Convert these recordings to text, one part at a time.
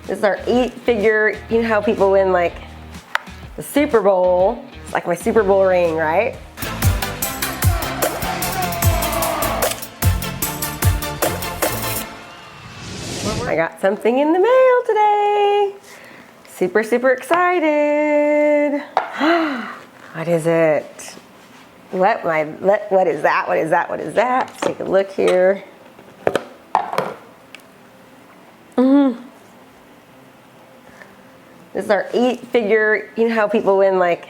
This is our 8-figure, you know how people win like the Super Bowl? It's like my Super Bowl ring, right? I got something in the mail today. Super, super excited. What is it? What is that? What is that? What is that? Let's take a look here. This is our 8-figure, you know how people win like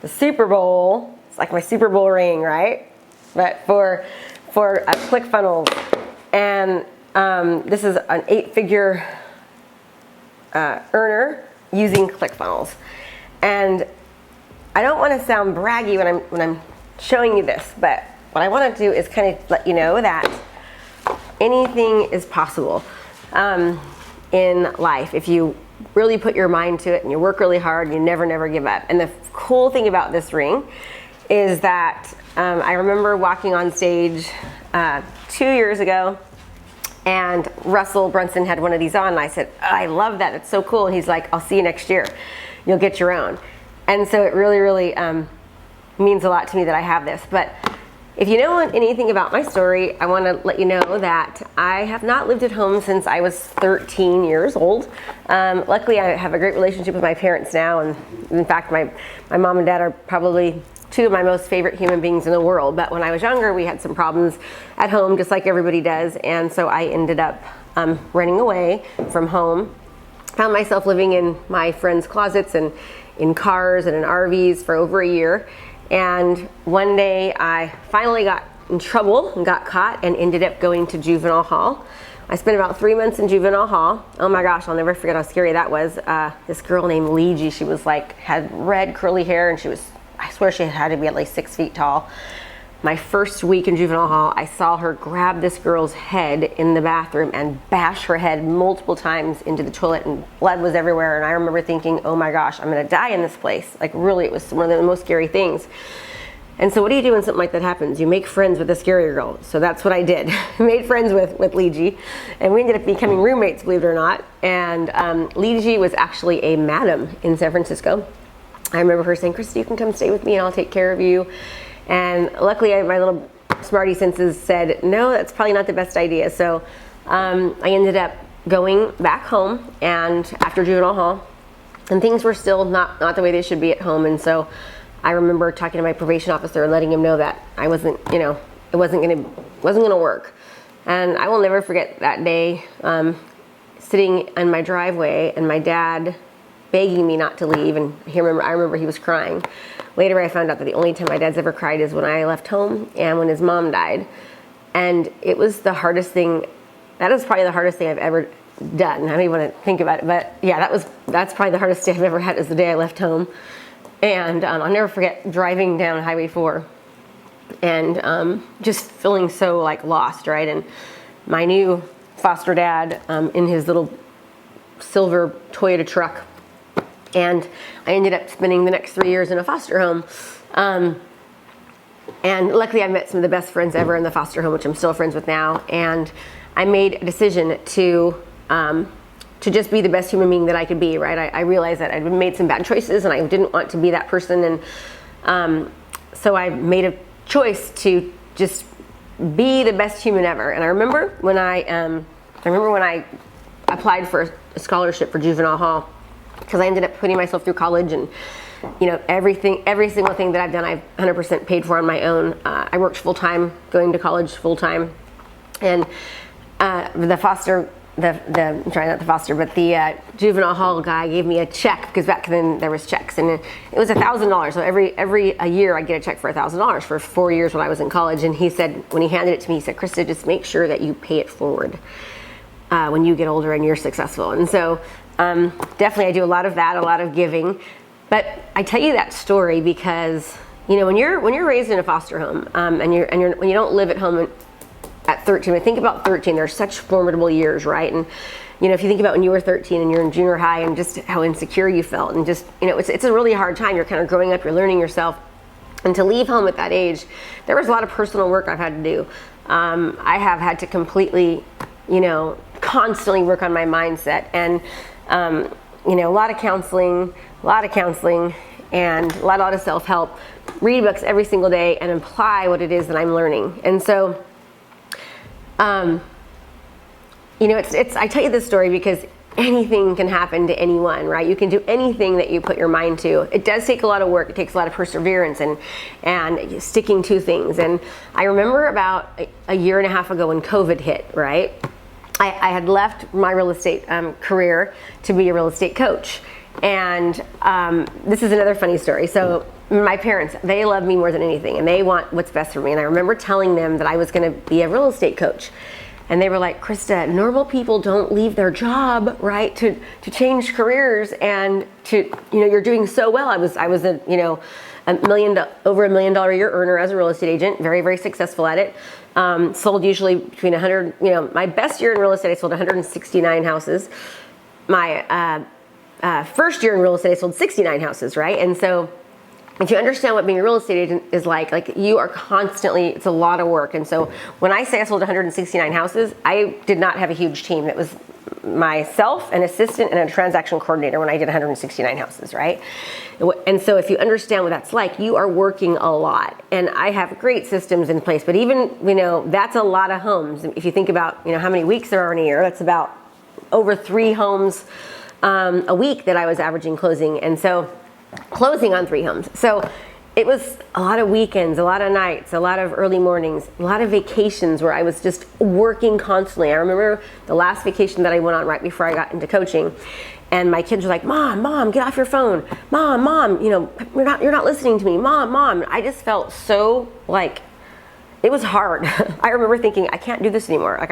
the Super Bowl? It's like my Super Bowl ring, right? But for ClickFunnels. And this is an 8-figure earner using ClickFunnels. And I don't want to sound braggy when I'm showing you this, but what I want to do is kind of let you know that anything is possible in life if you really put your mind to it and you work really hard and you never give up. And the cool thing about this ring is that I remember walking on stage 2 years ago, and Russell Brunson had one of these on, and I said, oh, I love that, it's so cool. And he's like, I'll see you next year, you'll get your own. And so it really means a lot to me that I have this. But if you know anything about my story, I want to let you know that I have not lived at home since I was 13 years old. Luckily, I have a great relationship with my parents now, and in fact, my mom and dad are probably two of my most favorite human beings in the world. But when I was younger, we had some problems at home, just like everybody does, and so I ended up running away from home. Found myself living in my friends' closets and in cars and in RVs for over a year. And one day I finally got in trouble and got caught and ended up going to Juvenile Hall. I spent about 3 months in Juvenile Hall. Oh my gosh, I'll never forget how scary that was. This girl named Leegi, she was like, had red curly hair, and she was, I swear she had to be at least 6 feet tall. My first week in Juvenile Hall, I saw her grab this girl's head in the bathroom and bash her head multiple times into the toilet, and blood was everywhere. And I remember thinking, oh my gosh, I'm gonna die in this place. Like really, it was one of the most scary things. And so what do you do when something like that happens? You make friends with a scary girl. So that's what I did. I made friends with Leegi, and we ended up becoming roommates, believe it or not. And Leegi was actually a madam in San Francisco. I remember her saying, Krista, you can come stay with me and I'll take care of you. And luckily, my little smarty senses said, no, that's probably not the best idea. So I ended up going back home, and after Juvenile Hall, and things were still not the way they should be at home. And so I remember talking to my probation officer and letting him know that I wasn't, it wasn't gonna work. And I will never forget that day, sitting in my driveway and my dad begging me not to leave, and I remember he was crying. Later I found out that the only time my dad's ever cried is when I left home and when his mom died. And it was the hardest thing, that is probably the hardest thing I've ever done. I don't even want to think about it, but yeah, that's probably the hardest day I've ever had, is the day I left home. And I'll never forget driving down Highway 4 and just feeling so like lost, right? And my new foster dad in his little silver Toyota truck. And I ended up spending the next 3 years in a foster home. And luckily I met some of the best friends ever in the foster home, which I'm still friends with now. And I made a decision to just be the best human being that I could be, right? I realized that I'd made some bad choices and I didn't want to be that person. And so I made a choice to just be the best human ever. And I remember when I applied for a scholarship for Juvenile Hall, because I ended up putting myself through college, and every single thing that I've done, I've 100% paid for on my own. I worked full time, going to college full time, and the Juvenile Hall guy gave me a check, because back then there was checks, and it was $1,000. So every year I get a check for $1,000 for 4 years when I was in college. And he said, when he handed it to me, he said, Krista, just make sure that you pay it forward when you get older and you're successful. And so definitely I do a lot of that, a lot of giving. But I tell you that story because when you're raised in a foster home, when you don't live at home at 13, I think about 13, they're such formidable years, right? And if you think about when you were 13 and you're in junior high and just how insecure you felt, and just it's a really hard time. You're kind of growing up, you're learning yourself, and to leave home at that age, there was a lot of personal work I've had to do. I have had to completely constantly work on my mindset. And, you know, a lot of counseling, and a lot of self-help. Read books every single day and apply what it is that I'm learning. And so, you know, I tell you this story because anything can happen to anyone, right? You can do anything that you put your mind to. It does take a lot of work. It takes a lot of perseverance and sticking to things. And I remember about a year and a half ago when COVID hit, right? I had left my real estate career to be a real estate coach. And this is another funny story. So my parents, they love me more than anything, and they want what's best for me. And I remember telling them that I was going to be a real estate coach. And they were like, Krista, normal people don't leave their job, right, to change careers, and to, you know, you're doing so well. I was a, you know, over $1 million a year earner as a real estate agent, very, very successful at it. Sold usually between 100, you know, my best year in real estate, I sold 169 houses. My first year in real estate, I sold 69 houses, right? And so if you understand what being a real estate agent is like you are constantly, it's a lot of work. And so when I say I sold 169 houses, I did not have a huge team. It was myself, an assistant, and a transaction coordinator when I did 169 houses, right? And so if you understand what that's like, you are working a lot. And I have great systems in place, but even, you know, that's a lot of homes. If you think about, you know, how many weeks there are in a year, that's about over 3 homes a week that I was averaging closing. And so closing on 3 homes. So it was a lot of weekends, a lot of nights, a lot of early mornings, a lot of vacations where I was just working constantly. I remember the last vacation that I went on right before I got into coaching, and my kids were like, Mom, get off your phone. Mom, you know, you're not listening to me. Mom. I just felt so like, it was hard. I remember thinking, I can't do this anymore. Like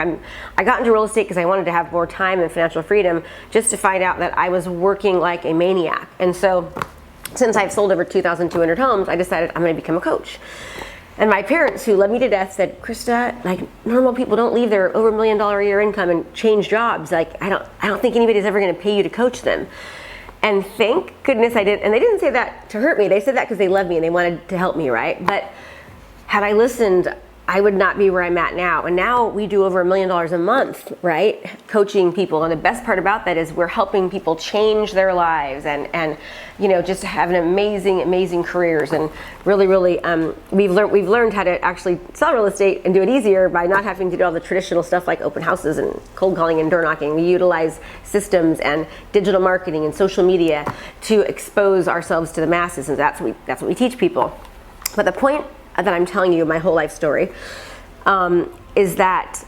I got into real estate because I wanted to have more time and financial freedom, just to find out that I was working like a maniac. And so since I've sold over 2,200 homes, I decided I'm going to become a coach. And my parents, who love me to death, said, Krista, like, normal people don't leave their over $1 million a year income and change jobs. Like, I don't think anybody's ever going to pay you to coach them. And thank goodness I didn't. And they didn't say that to hurt me. They said that because they love me and they wanted to help me, right? But had I listened, I would not be where I'm at now. And now we do over $1 million a month, right? Coaching people. And the best part about that is we're helping people change their lives and you know, just have an amazing careers. And really, we've learned how to actually sell real estate and do it easier by not having to do all the traditional stuff like open houses and cold calling and door knocking. We utilize systems and digital marketing and social media to expose ourselves to the masses. And that's what we teach people. But the point that I'm telling you, my whole life story, is that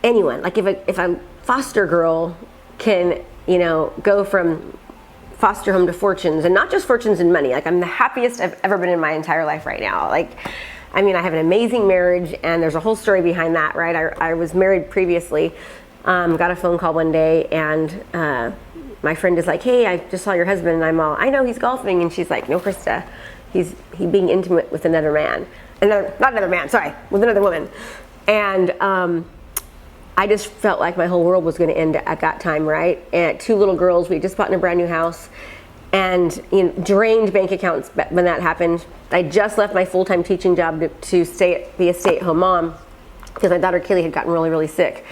anyone, like if a foster girl can, you know, go from foster home to fortunes, and not just fortunes in money, like I'm the happiest I've ever been in my entire life right now. Like, I mean, I have an amazing marriage, and there's a whole story behind that, right? I was married previously, got a phone call one day, and my friend is like, hey, I just saw your husband, and I'm all, I know he's golfing, and she's like, no, Krista, he's being intimate with another man. With another woman. And I just felt like my whole world was going to end at that time, right? And 2 little girls, we had just bought in a brand new house, and, you know, drained bank accounts when that happened. I just left my full-time teaching job to be a stay-at-home mom because my daughter Kaylee had gotten really, really sick.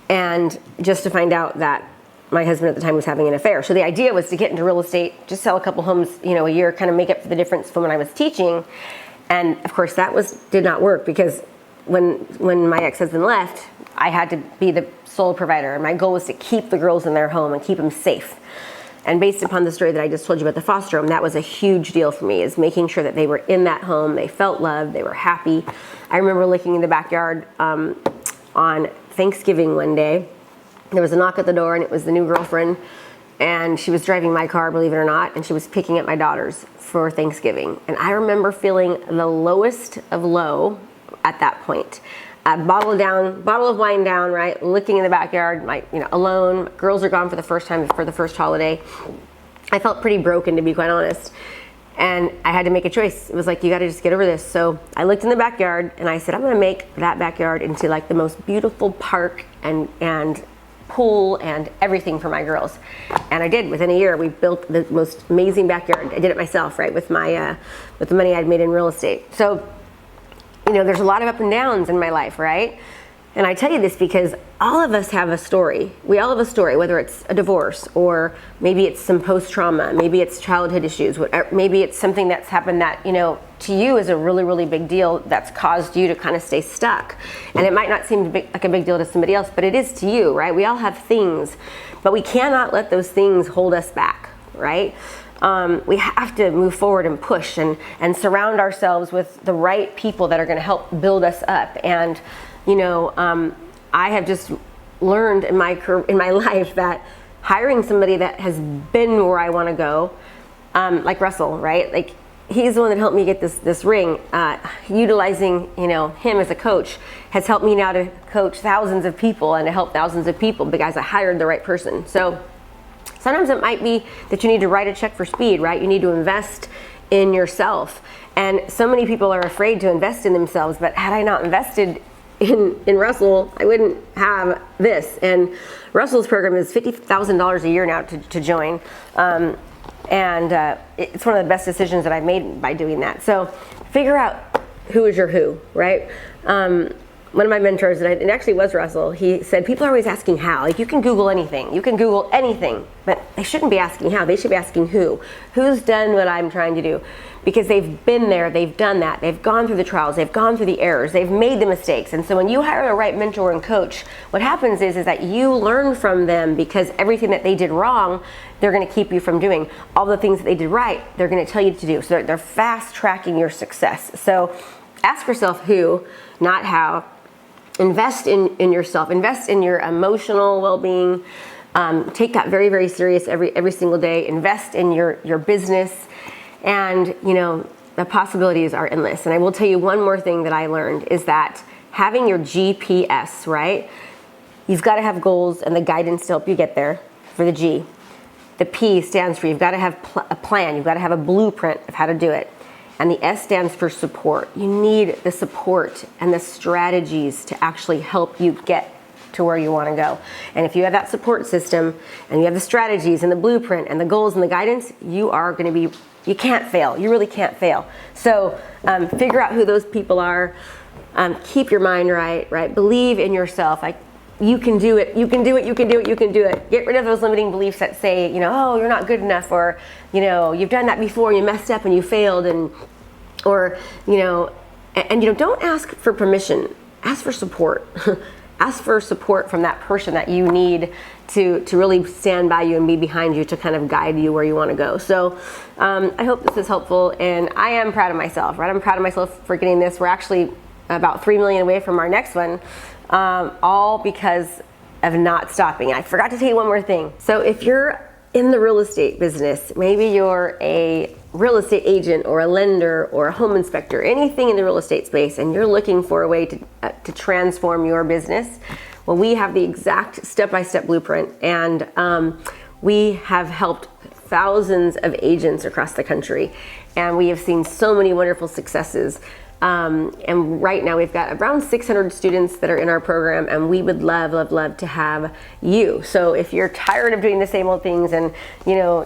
And just to find out that my husband at the time was having an affair. So the idea was to get into real estate, just sell a couple homes, you know, a year, kind of make up for the difference from when I was teaching. And of course that did not work, because when my ex-husband left, I had to be the sole provider. My goal was to keep the girls in their home and keep them safe. And based upon the story that I just told you about the foster home, that was a huge deal for me, is making sure that they were in that home, they felt loved, they were happy. I remember looking in the backyard on Thanksgiving one day. There was a knock at the door, and it was the new girlfriend. And she was driving my car, believe it or not, and she was picking up my daughters for Thanksgiving. And I remember feeling the lowest of low at that point. Bottle of wine down, right? Looking in the backyard, alone. Girls are gone for the first time for the first holiday. I felt pretty broken, to be quite honest. And I had to make a choice. It was like, you got to just get over this. So I looked in the backyard, and I said, I'm going to make that backyard into like the most beautiful park and pool and everything for my girls. And I did. Within a year, we built the most amazing backyard. I did it myself, right, with my with the money I'd made in real estate. So, there's a lot of up and downs in my life, right? And I tell you this because all of us have a story. We all have a story, whether it's a divorce or maybe it's some post-trauma, maybe it's childhood issues, maybe it's something that's happened that, to you is a really, really big deal that's caused you to kind of stay stuck. And it might not seem like a big deal to somebody else, but it is to you, right? We all have things, but we cannot let those things hold us back, right? We have to move forward and push and surround ourselves with the right people that are going to help build us up. And I have just learned in my life that hiring somebody that has been where I want to go, like Russell, right? Like he's the one that helped me get this ring. Utilizing him as a coach has helped me now to coach thousands of people and to help thousands of people because I hired the right person. So sometimes it might be that you need to write a check for speed, right? You need to invest in yourself. And so many people are afraid to invest in themselves, but had I not invested in Russell, I wouldn't have this. And Russell's program is $50,000 a year now to join. And it's one of the best decisions that I've made by doing that. So figure out who is your who, right? One of my mentors, and it actually was Russell, he said, people are always asking how. Like, you can Google anything. You can Google anything, but they shouldn't be asking how. They should be asking who. Who's done what I'm trying to do? Because they've been there, they've done that, they've gone through the trials, they've gone through the errors, they've made the mistakes. And so when you hire the right mentor and coach, what happens is that you learn from them because everything that they did wrong, they're going to keep you from doing. All the things that they did right, they're going to tell you to do. So they're fast tracking your success. So ask yourself who, not how. Invest in yourself. Invest in your emotional well-being. Take that very, very serious every single day. Invest in your business. And, the possibilities are endless. And I will tell you one more thing that I learned is that having your GPS, right? You've got to have goals and the guidance to help you get there for the G. The P stands for you've got to have a plan. You've got to have a blueprint of how to do it. And the S stands for support. You need the support and the strategies to actually help you get to where you want to go. And if you have that support system and you have the strategies and the blueprint and the goals and the guidance, you can't fail. You really can't fail. So figure out who those people are. Keep your mind right? Believe in yourself. You can do it. You can do it. You can do it. You can do it. Get rid of those limiting beliefs that say, oh, you're not good enough, or, you've done that before, you messed up and you failed, and don't ask for permission. Ask for support. Ask for support from that person that you need to really stand by you and be behind you to kind of guide you where you want to go. So I hope this is helpful, and I am proud of myself, right? I'm proud of myself for getting this. We're actually about 3 million away from our next one. All because of not stopping. I forgot to tell you one more thing. So if you're in the real estate business, maybe you're a real estate agent or a lender or a home inspector, anything in the real estate space, and you're looking for a way to transform your business, well, we have the exact step-by-step blueprint, and we have helped thousands of agents across the country, and we have seen so many wonderful successes. And right now we've got around 600 students that are in our program, and we would love to have you. So if you're tired of doing the same old things and you're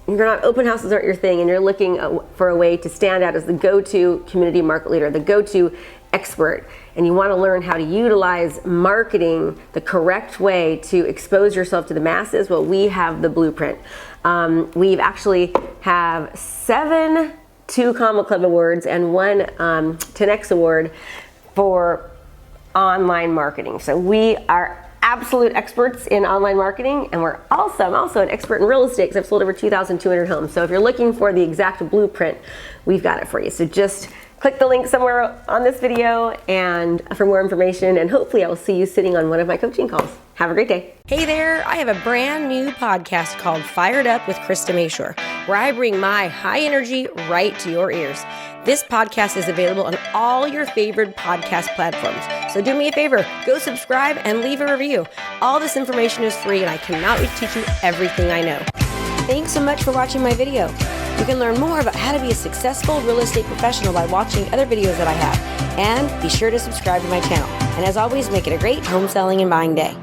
not, open houses aren't your thing, and you're looking for a way to stand out as the go-to community market leader, the go-to expert, and you want to learn how to utilize marketing the correct way to expose yourself to the masses, well, we have the blueprint. We've actually have 7 2 Comma Club awards and 1 10X award for online marketing. So we are absolute experts in online marketing, and I'm also an expert in real estate because I've sold over 2,200 homes. So if you're looking for the exact blueprint, we've got it for you. So just click the link somewhere on this video and for more information, and hopefully I will see you sitting on one of my coaching calls. Have a great day. Hey there, I have a brand new podcast called Fired Up with Krista Mashore, where I bring my high energy right to your ears. This podcast is available on all your favorite podcast platforms. So do me a favor, go subscribe and leave a review. All this information is free, and I cannot wait to teach you everything I know. Thanks so much for watching my video. You can learn more about how to be a successful real estate professional by watching other videos that I have. And be sure to subscribe to my channel. And as always, make it a great home selling and buying day.